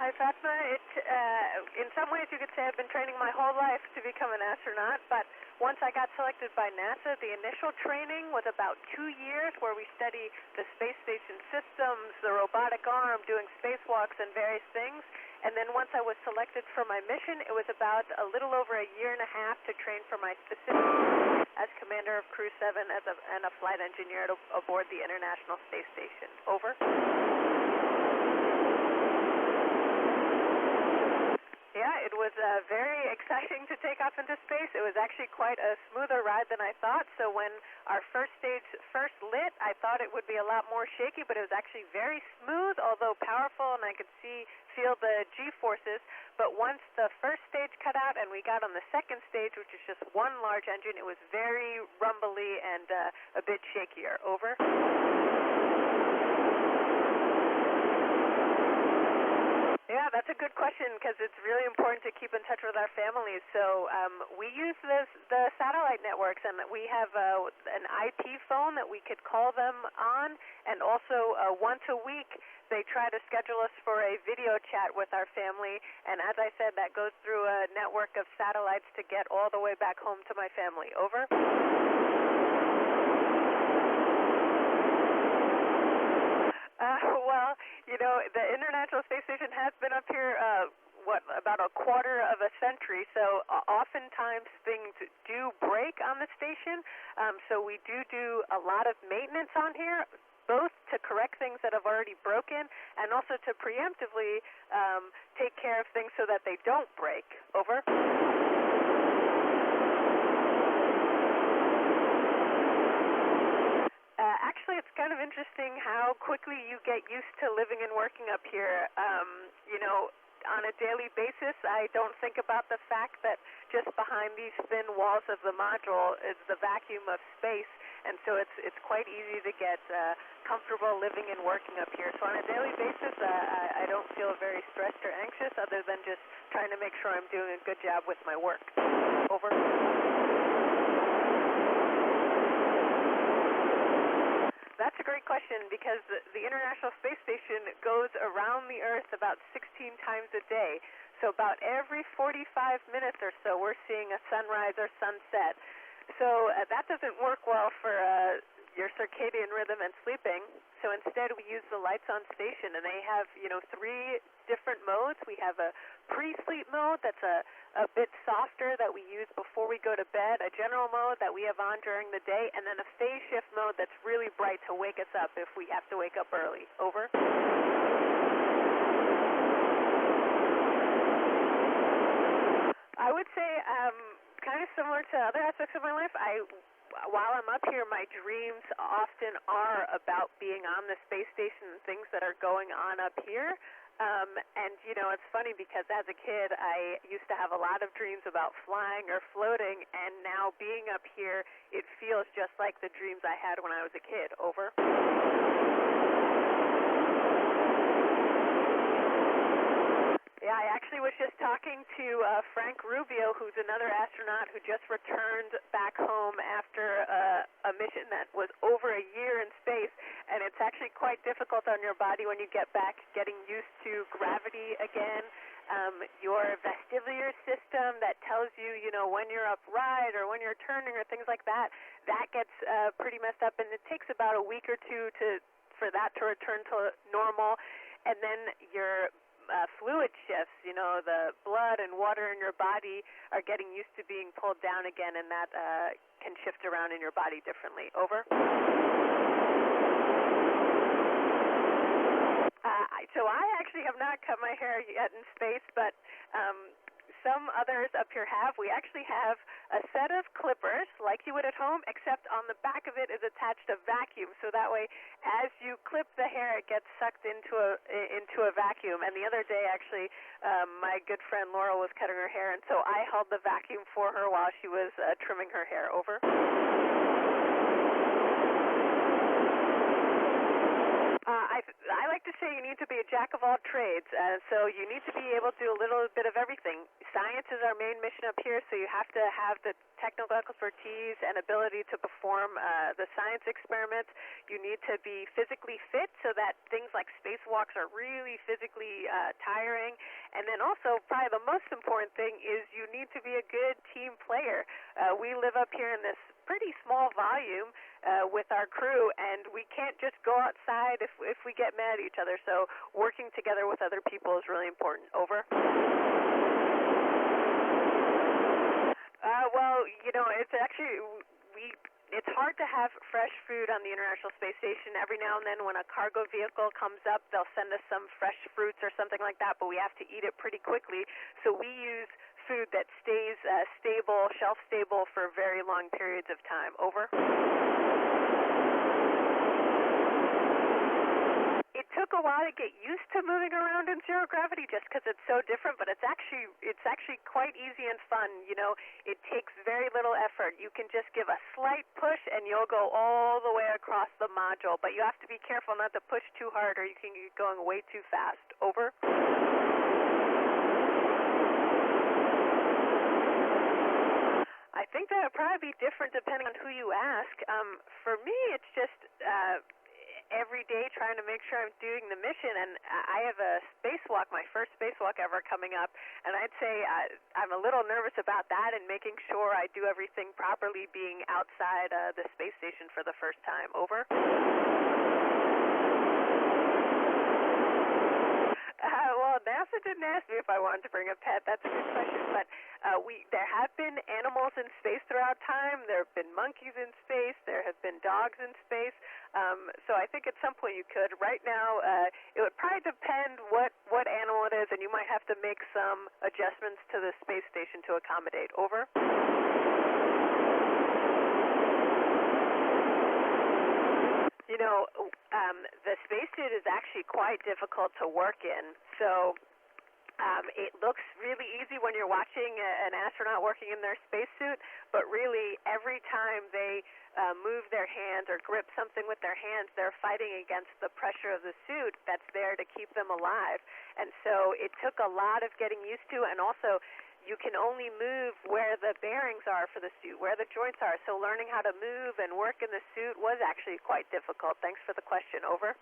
Hi, Fatma. In some ways, you could say I've been training my whole life to become an astronaut, but once I got selected by NASA, the initial training was about 2 years, where we study the space station systems, the robotic arm, doing spacewalks and various things. And then once I was selected for my mission, it was about a little over a year and a half to train for my specific as commander of Crew 7 and a flight engineer aboard the International Space Station. Over. Yeah, it was very exciting to take off into space. It was actually quite a smoother ride than I thought. So when our first stage first lit, I thought it would be a lot more shaky, but it was actually very smooth, although powerful, and I could feel the G-forces. But once the first stage cut out and we got on the second stage, which is just one large engine, it was very rumbly and a bit shakier. Over. Yeah, that's a good question, because it's really important to keep in touch with our families. So we use the satellite networks, and we have an IP phone that we could call them on, and also once a week they try to schedule us for a video chat with our family, and as I said, that goes through a network of satellites to get all the way back home to my family. Over. Well, you know, the International Space Station has been up here, about a quarter of a century, so oftentimes things do break on the station, so we do a lot of maintenance on here, both to correct things that have already broken and also to preemptively take care of things so that they don't break. Over. Actually, it's kind of interesting how quickly you get used to living and working up here. You know, on a daily basis, I don't think about the fact that just behind these thin walls of the module is the vacuum of space, and so it's quite easy to get comfortable living and working up here. So on a daily basis, I don't feel very stressed or anxious, other than just trying to make sure I'm doing a good job with my work. Over. That's a great question, because the International Space Station goes around the Earth about 16 times a day. So about every 45 minutes or so, we're seeing a sunrise or sunset. So that doesn't work well for your circadian rhythm and sleeping. So instead, we use the lights on station, and they have, you know, 3 different modes. We have a pre-sleep mode that's a bit softer that we use before we go to bed, a general mode that we have on during the day, and then a phase shift mode that's really bright to wake us up if we have to wake up early. Over. I would say kind of similar to other aspects of my life. While I'm up here, my dreams often are about being on the space station and things that are going on up here. And, you know, it's funny because as a kid, I used to have a lot of dreams about flying or floating, and now being up here, it feels just like the dreams I had when I was a kid. Over. Yeah, I actually was just talking to Frank Rubio, who's another astronaut who just returned back home after a mission that was over a year in space, and it's actually quite difficult on your body when you get back, getting used to gravity again. Your vestibular system that tells you, you know, when you're upright or when you're turning or things like that, that gets pretty messed up, and it takes about a week or two for that to return to normal, and then your fluid shifts, you know, the blood and water in your body are getting used to being pulled down again, and that can shift around in your body differently. Over. So I actually have not cut my hair yet in space, but some others up here have. We actually have a set of clippers like you would at home, except on the back of it is attached a vacuum, so that way as you clip the hair, it gets sucked into a vacuum. And the other day, actually, my good friend Laurel was cutting her hair, and so I held the vacuum for her while she was trimming her hair. Over. I like to say you need to be a jack of all trades, so you need to be able to do a little bit of everything. Science is our main mission up here, so you have to have the technical expertise and ability to perform the science experiments. You need to be physically fit so that things like spacewalks are really physically tiring. And then also, probably the most important thing is you need to be a good team player. We live up here in this pretty small volume with our crew, and we can't just go outside if we get mad at each other. So working together with other people is really important. Over. Well, you know, it's actually it's hard to have fresh food on the International Space Station. Every now and then when a cargo vehicle comes up, they'll send us some fresh fruits or something like that, but we have to eat it pretty quickly. So we use food that stays stable, shelf-stable for very long periods of time. Over. It took a while to get used to moving around in zero gravity just because it's so different, but it's actually quite easy and fun. You know, it takes very little effort. You can just give a slight push and you'll go all the way across the module, but you have to be careful not to push too hard or you can get going way too fast. Over. I think that would probably be different depending on who you ask. For me, it's just every day trying to make sure I'm doing the mission, and I have a spacewalk, my first spacewalk ever coming up, and I'd say I'm a little nervous about that and making sure I do everything properly being outside the space station for the first time. Over. Well, NASA didn't ask me if I wanted to bring a pet. That's a good question. But there have been animals in space throughout time. There have been monkeys in space. There have been dogs in space. So I think at some point you could. Right now, it would probably depend what animal it is, and you might have to make some adjustments to the space station to accommodate. Over. You know, the spacesuit is actually quite difficult to work in, so it looks really easy when you're watching an astronaut working in their spacesuit, but really every time they move their hands or grip something with their hands, they're fighting against the pressure of the suit that's there to keep them alive. And so it took a lot of getting used to, and also you can only move where the bearings are for the suit, where the joints are. So learning how to move and work in the suit was actually quite difficult. Thanks for the question. Over.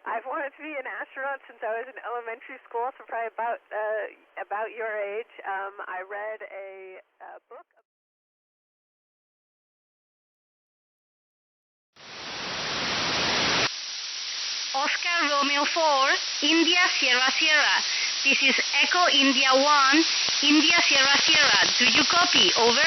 I've wanted to be an astronaut since I was in elementary school, so probably about your age. I read a book. Oscar Romeo 4, India Sierra Sierra. This is Echo India 1, India Sierra Sierra. Do you copy? Over.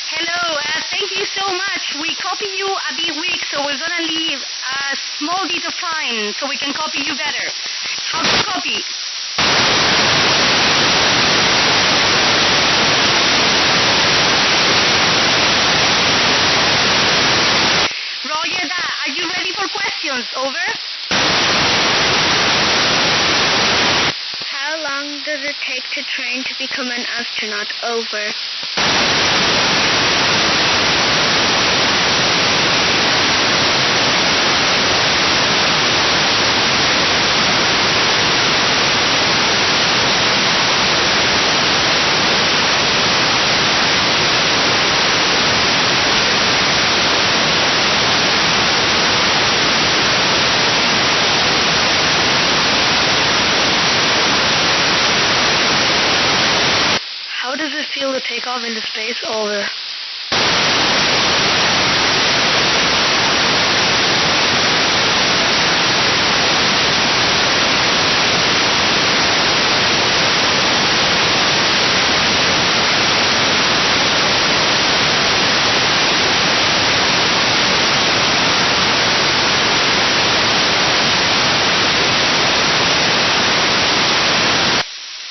Hello, thank you so much. We copy you a bit weak, so we're going to leave a small bit of time so we can copy you better. How to copy? Roger that. Are you ready for questions? Over. How long does it take to train to become an astronaut? Over. How does it feel to take off into space? Over.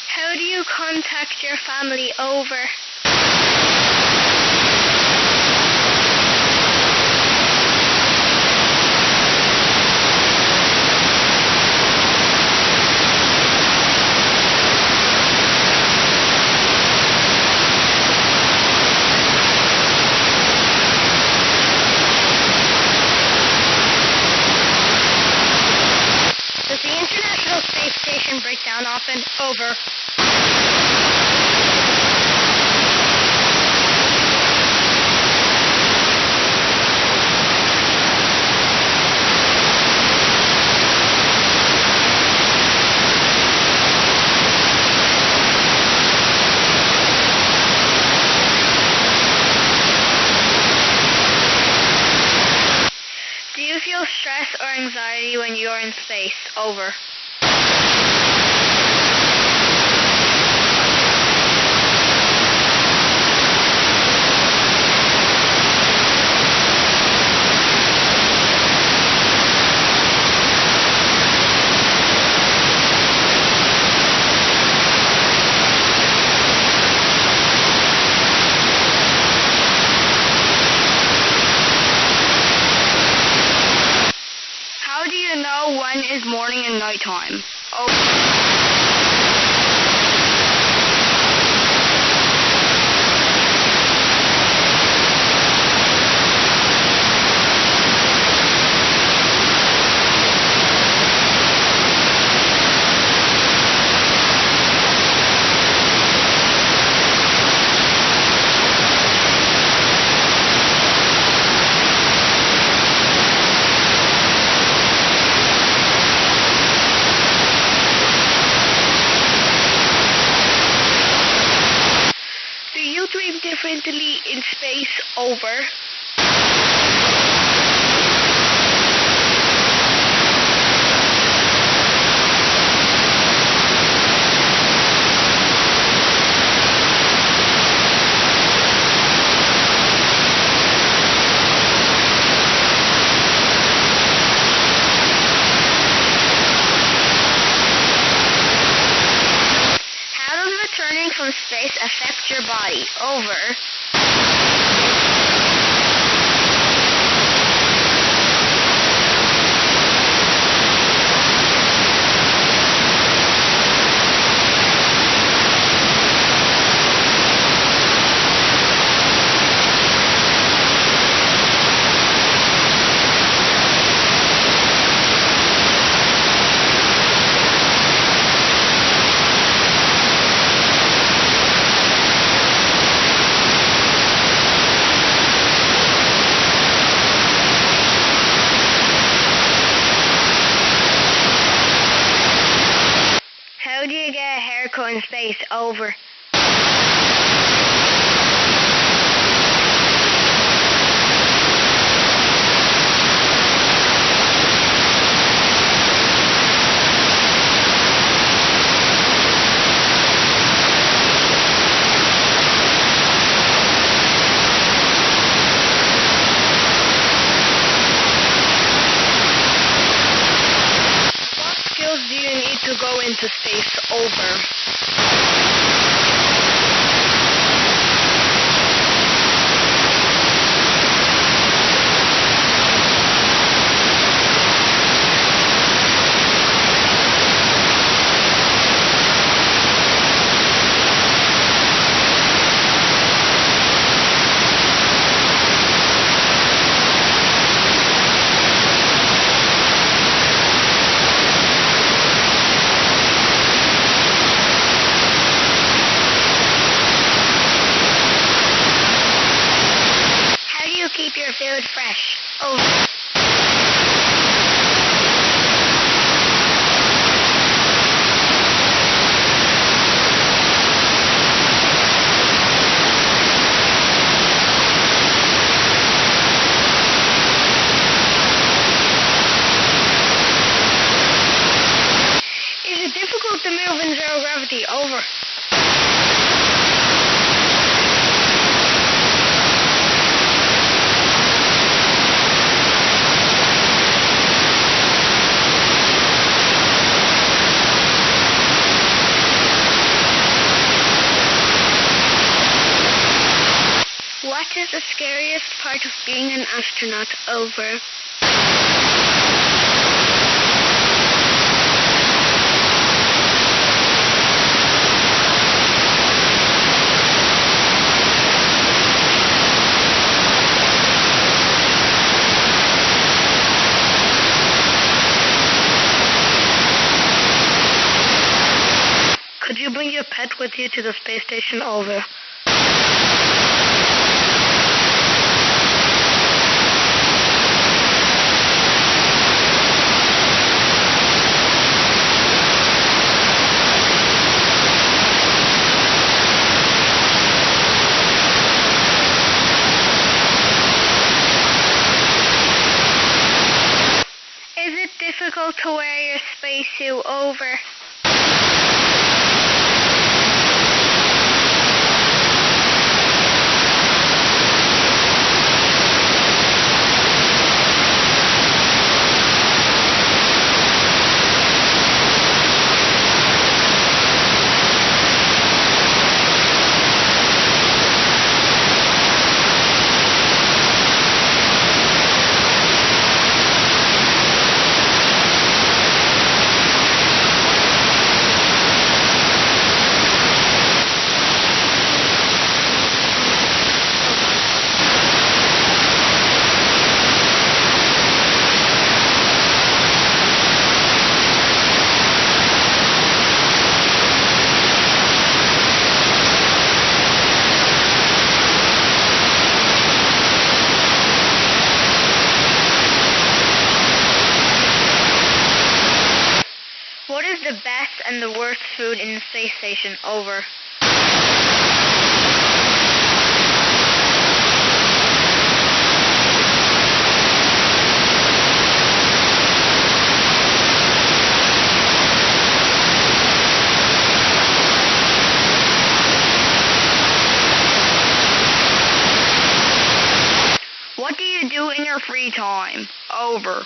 How do you contact your family? Over. stress or anxiety when you're in space? Over. How do you know when is morning and nighttime? Over. Do you dream differently in space? Over. How does returning from space affect your body? Over. How do you get a haircut in space? Over. What skills do you need to go into space? Over. How do you keep your food fresh? Over. Is it difficult to move in zero gravity? Over. What is the scariest part of being an astronaut? Over. Could you bring your pet with you to the space station? Over. to wear your spacesuit over. What is the best and the worst food in the space station? Over. What do you do in your free time? Over.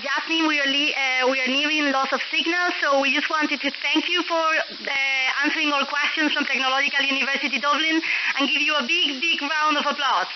Jasmin, we are nearing loss of signal, so we just wanted to thank you for answering our questions from Technological University Dublin and give you a big, big round of applause.